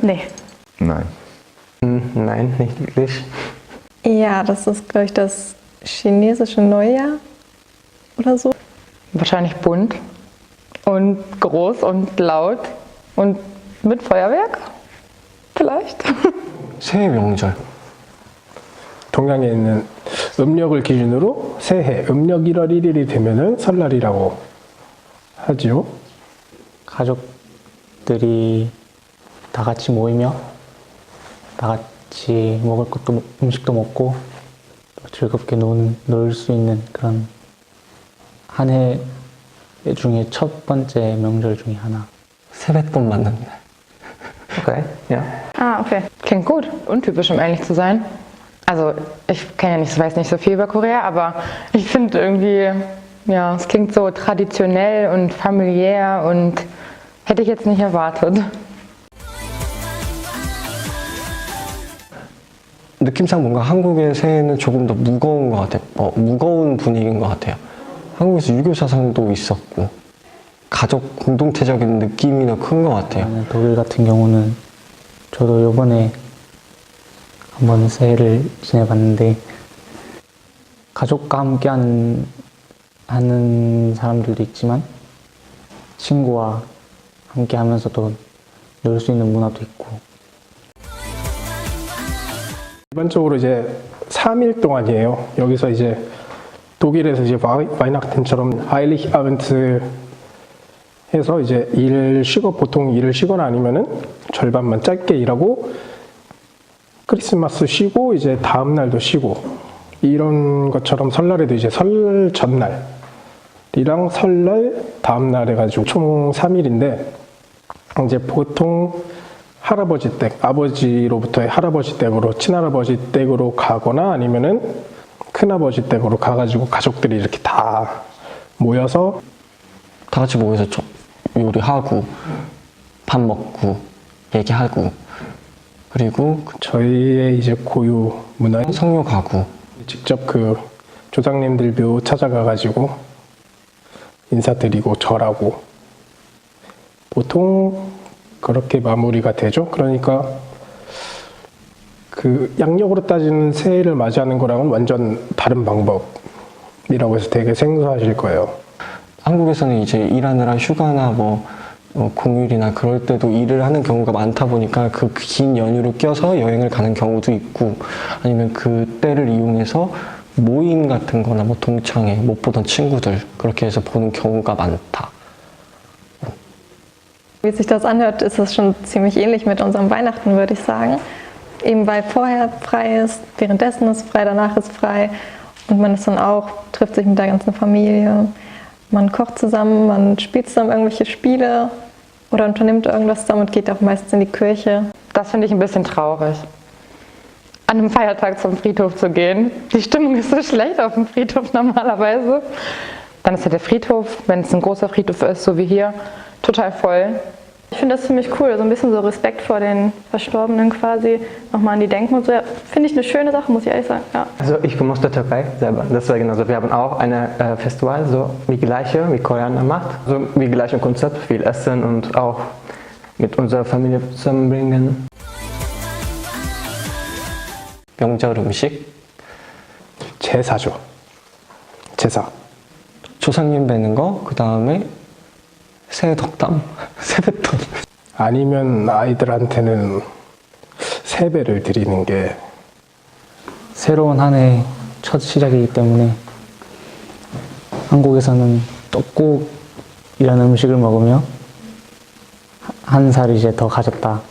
Nee. Nein. Nein, nicht wirklich. Ja, das ist, glaube ich, das chinesische Neujahr oder so. Wahrscheinlich bunt und groß und laut und mit Feuerwerk vielleicht. 새해 명절. 동양에 있는 음력을 기준으로 새해 음력 1월 1일이 되면은 설날이라고 하지요. 가족들이 다 같이 모이며 다 같이 먹을 것도 음식도 먹고 즐겁게 놀 수 있는 그런 한 해 중에 첫 번째 명절 중에 하나. 세뱃돈 만난 날. Okay, ja. Ah, okay. Klingt gut. Untypisch, um ehrlich zu sein. Also ich kenne ja nicht, weiß nicht so viel über Korea, aber ich finde irgendwie, ja, es klingt so traditionell und familiär und hätte ich jetzt nicht erwartet. 느낌상 뭔가 한국의 새해는 조금 더 무거운 것 같아요. 무거운 분위기인 것 같아요. 한국에서 유교 사상도 있었고 가족 공동체적인 느낌이 더 큰 것 같아요. 독일 같은 경우는 저도 이번에 한번 새해를 지내봤는데 가족과 함께 하는 사람들도 있지만 친구와 함께 하면서도 놀 수 있는 문화도 있고. 일반적으로 이제 3일 동안이에요. 여기서 이제 독일에서 이제 바이나chten 처럼 하일리히 아벤트 해서 이제 보통 일을 쉬거나 아니면은 절반만 짧게 일하고 크리스마스 쉬고 이제 다음 날도 쉬고 이런 것처럼 설날에도 이제 설 전날이랑 설날 다음 날 해가지고 총 3일인데 이제 보통 할아버지 댁, 아버지로부터의 할아버지 댁으로 친할아버지 댁으로 가거나 아니면은 큰아버지 댁으로 가가지고 가족들이 이렇게 다 모여서 다 같이 모여서 요리하고 밥 먹고 얘기하고 그리고 저희의 이제 고유 문화인 성묘 가고 직접 그 조상님들 묘 찾아가가지고 인사드리고 절하고 보통 그렇게 마무리가 되죠. 그러니까 그 양력으로 따지는 새해를 맞이하는 거랑은 완전 다른 방법이라고 해서 되게 생소하실 거예요. 한국에서는 이제 일하느라 휴가나 공휴일이나 그럴 때도 일을 하는 경우가 많다 보니까 그 긴 연휴를 껴서 여행을 가는 경우도 있고 아니면 그 때를 이용해서 모임 같은 거나 동창회 못 보던 친구들 그렇게 해서 보는 경우가 많다. Wie sich das anhört, ist es schon ziemlich ähnlich mit unserem Weihnachten, würde ich sagen. Eben weil vorher frei ist, währenddessen ist frei, danach ist frei und man ist dann auch, trifft sich mit der ganzen Familie. Man kocht zusammen, man spielt zusammen irgendwelche Spiele oder unternimmt irgendwas zusammen und geht auch meistens in die Kirche. Das finde ich ein bisschen traurig. An einem Feiertag zum Friedhof zu gehen. Die Stimmung ist so schlecht auf dem Friedhof normalerweise. Dann ist ja der Friedhof, wenn es ein großer Friedhof ist, so wie hier, total voll. Ich finde das ziemlich cool, so ein bisschen so Respekt vor den Verstorbenen quasi, nochmal an die denken und so. Ja, finde ich eine schöne Sache, muss ich ehrlich sagen. Ja. Also ich komme aus der Türkei selber, deswegen, also wir haben auch ein Festival, so wie gleiche, wie Koreaner macht. So wie gleiche Konzept, viel Essen und auch mit unserer Familie zusammenbringen. 명절 음식? 제사죠. 제사. 조상님 뵈는 거, 그 다음에 새해 덕담? 세뱃돈. 아니면 아이들한테는 세배를 드리는 게 새로운 한 해 첫 시작이기 때문에 한국에서는 떡국이라는 음식을 먹으며 한 살 이제 더 가졌다,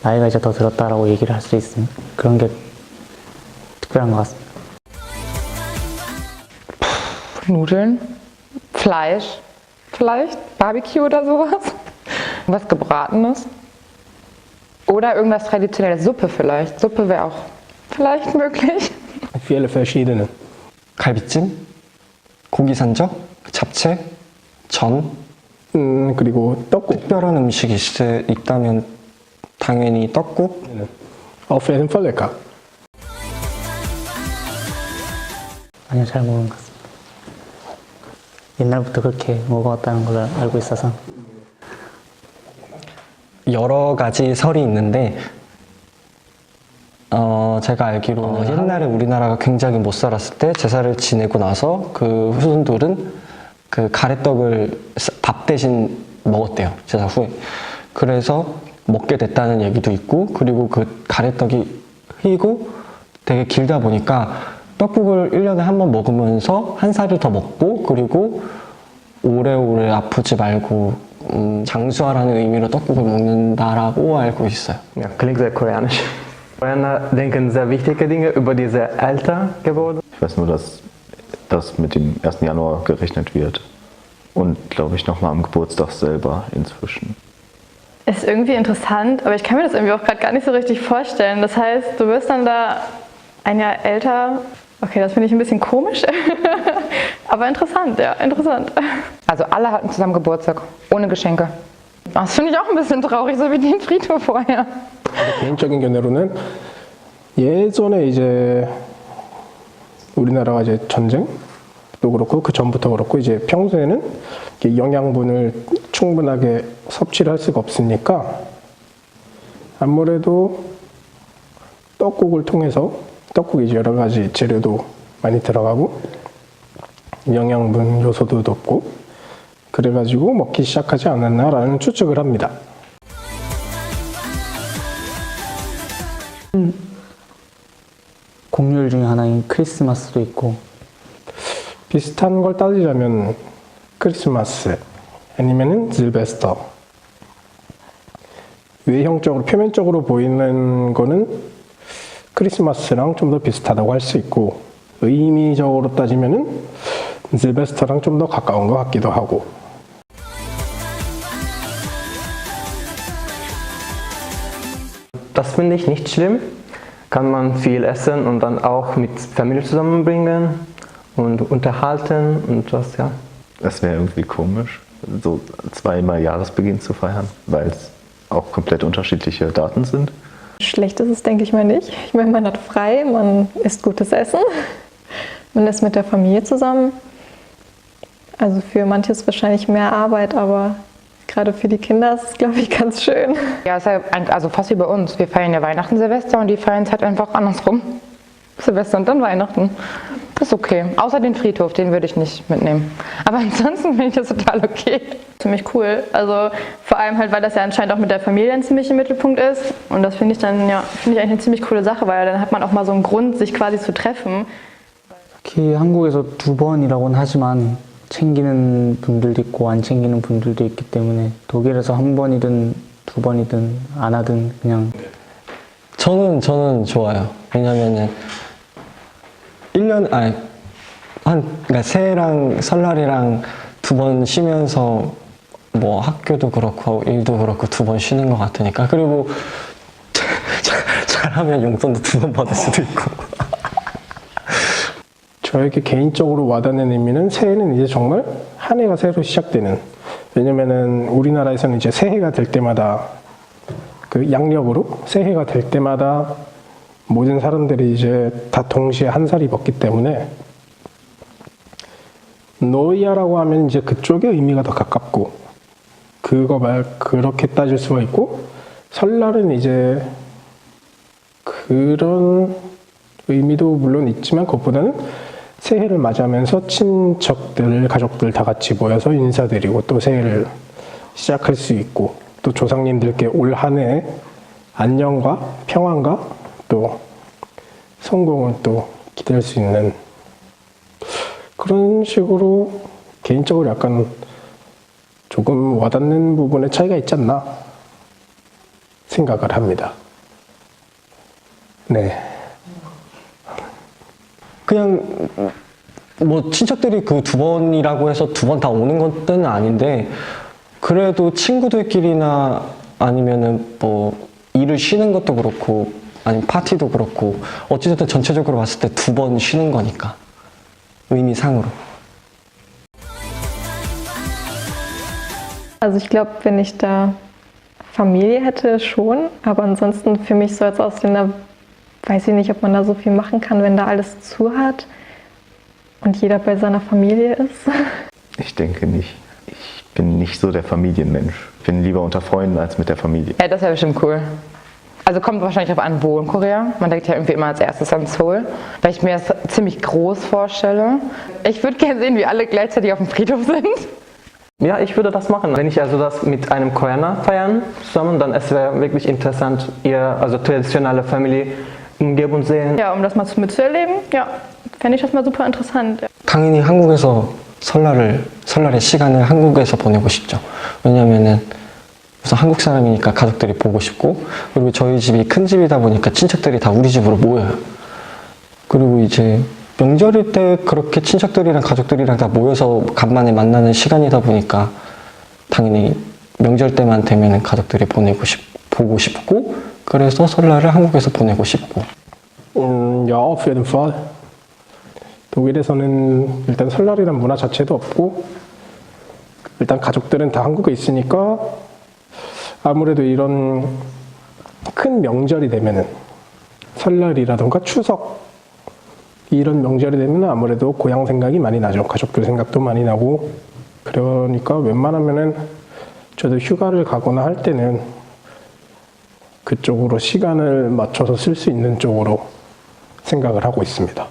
나이가 이제 더 들었다라고 얘기를 할 수 있는 그런 게 특별한 것 같습니다. Nudeln, Fleisch, vielleicht Barbecue oder sowas. Was Gebratenes. Oder irgendwas Traditionelles, Suppe vielleicht. Suppe wäre auch vielleicht möglich. viele verschiedene. 갈비찜, 고기산적, 잡채, 전. 그리고 떡국. 특별한 음식이 있다면 당연히 떡국. Auf jeden Fall lecker. 아니요, 잘 모르는 것 같습니다. 옛날부터 그렇게 먹어왔다는 걸 알고 있어서. 여러 가지 설이 있는데 제가 알기로는 옛날에 우리나라가 굉장히 못 살았을 때 제사를 지내고 나서 그 후손들은 그 가래떡을 밥 대신 먹었대요, 제사 후에. 그래서 먹게 됐다는 얘기도 있고, 그리고 그 가래떡이 희고 되게 길다 보니까 떡국을 1년에 한 번 먹으면서 한 살을 더 먹고, 그리고 오래오래 아프지 말고 장수하라는 의미로 떡국을 먹는다라고 알고 있어요. Ja, klingt sehr koreanisch. Koreaner denken sehr wichtige Dinge über diese älter geworden. Ich weiß nur, dass das mit dem 1. Januar gerechnet wird. Und glaube ich nochmal am Geburtstag selber inzwischen. Ist irgendwie interessant, aber ich kann mir das irgendwie auch gerade gar nicht so richtig vorstellen. Das heißt, du wirst dann da ein Jahr älter. Okay, das finde ich ein bisschen komisch, aber interessant, ja, interessant. Also alle hatten zusammen Geburtstag, ohne Geschenke. Das finde ich auch ein bisschen traurig, so wie den Friedhof vorher. 개인적인 견해로는 예전에 이제 우리나라가 이제 전쟁도 그렇고 그 전부터 그렇고 이제 평소에는 이렇게 영양분을 충분하게 섭취를 할 수가 없으니까 아무래도 떡국을 통해서 떡국이 이제 여러 가지 재료도 많이 들어가고 영양분 요소도 높고 그래가지고 먹기 시작하지 않았나라는 추측을 합니다. 공휴일 중에 하나인 크리스마스도 있고 비슷한 걸 따지자면 크리스마스 아니면은 실베스터. 외형적으로 표면적으로 보이는 거는 크리스마스랑 좀 더 비슷하다고 할 수 있고 의미적으로 따지면은 실베스터랑 좀 더 가까운 것 같기도 하고. Das finde ich nicht schlimm. Kann man viel essen und dann auch mit Familie zusammenbringen und unterhalten und das, ja. Das wäre irgendwie komisch, so zweimal Jahresbeginn zu feiern, weil es auch komplett unterschiedliche Daten sind. Schlecht ist es, denke ich mal, nicht. Ich meine, man hat frei, man isst gutes Essen, man ist mit der Familie zusammen. Also für manche ist es wahrscheinlich mehr Arbeit, aber gerade für die Kinder ist es, glaube ich, ganz schön. Ja, ist ja also fast wie bei uns. Wir feiern ja Weihnachten, Silvester und die feiern es halt einfach andersrum. Silvester und dann Weihnachten. Das ist okay. Außer den Friedhof, den würde ich nicht mitnehmen. Aber ansonsten finde ich das total okay. Ziemlich cool. Also vor allem halt, weil das ja anscheinend auch mit der Familie ein ziemlich im Mittelpunkt ist. Und das finde ich dann, ja, finde ich eigentlich eine ziemlich coole Sache, weil dann hat man auch mal so einen Grund, sich quasi zu treffen. 특히 한국에서 2번이라고는 하지만 챙기는 분들도 있고 안 챙기는 분들도 있기 때문에 독일에서 1번이든 2번이든 안 하든 그냥 저는 좋아요. 왜냐면은 1년 그러니까 새해랑 설날이랑 2번 쉬면서 뭐 학교도 그렇고 일도 그렇고 2번 쉬는 것 같으니까. 그리고 잘하면 용돈도 2번 받을 수도 있고. 저에게 개인적으로 와닿는 의미는 새해는 이제 정말 한 해가 새로 시작되는. 왜냐면은 우리나라에서는 이제 새해가 될 때마다 그 양력으로 새해가 될 때마다 모든 사람들이 이제 다 동시에 한 살이 먹기 때문에 노이아라고 하면 이제 그쪽의 의미가 더 가깝고 그렇게 따질 수가 있고 설날은 이제 그런 의미도 물론 있지만 그것보다는 새해를 맞이하면서 친척들, 가족들 다 같이 모여서 인사드리고 또 새해를 시작할 수 있고 또 조상님들께 올 한 해 안녕과 평안과 또 성공을 또 기대할 수 있는 그런 식으로 개인적으로 약간 조금 와닿는 부분에 차이가 있지 않나 생각을 합니다. 네. 그냥 뭐 친척들이 그 2번이라고 해서 2번 다 오는 것은 아닌데 그래도 친구들끼리나 아니면은 뭐 일을 쉬는 것도 그렇고 아니면 파티도 그렇고 어찌됐든 전체적으로 봤을 때 2번 쉬는 거니까 의미상으로. Also ich glaube, wenn ich da Familie hätte, schon. Aber ansonsten für mich so als Ausländer weiß ich nicht, ob man da so viel machen kann, wenn da alles zu hat. und jeder bei seiner Familie ist? Ich denke nicht. Ich bin nicht so der Familienmensch. Ich bin lieber unter Freunden als mit der Familie. Ja, das wäre bestimmt cool. Also kommt wahrscheinlich darauf an, wo in Korea. Man denkt ja irgendwie immer als erstes an Seoul, weil ich mir das ziemlich groß vorstelle. Ich würde gerne sehen, wie alle gleichzeitig auf dem Friedhof sind. Ja, ich würde das machen. Wenn ich also das mit einem Koreaner feiern zusammen, dann es wäre wirklich interessant, ihr also traditionelle Familienumgebung sehen. Ja, um das mal mitzuerleben, ja, fände ich das mal super interessant. Ja. 당연히 한국에서 설날의 시간을 한국에서 보내고 싶죠. 왜냐면은 우선 한국 사람이니까 가족들이 보고 싶고, 그리고 저희 집이 큰 집이다 보니까 친척들이 다 우리 집으로 모여요. 그리고 이제 명절일 때 그렇게 친척들이랑 가족들이랑 다 모여서 간만에 만나는 시간이다 보니까 당연히 명절 때만 되면 가족들이 보고 싶고, 그래서 설날을 한국에서 보내고 싶고. Ja, auf jeden Fall. 독일에서는 일단 설날이란 문화 자체도 없고, 일단 가족들은 다 한국에 있으니까 아무래도 이런 큰 명절이 되면은 설날이라던가 추석 이런 명절이 되면 아무래도 고향 생각이 많이 나죠. 가족들 생각도 많이 나고. 그러니까 웬만하면은 저도 휴가를 가거나 할 때는 그쪽으로 시간을 맞춰서 쓸 수 있는 쪽으로 생각을 하고 있습니다.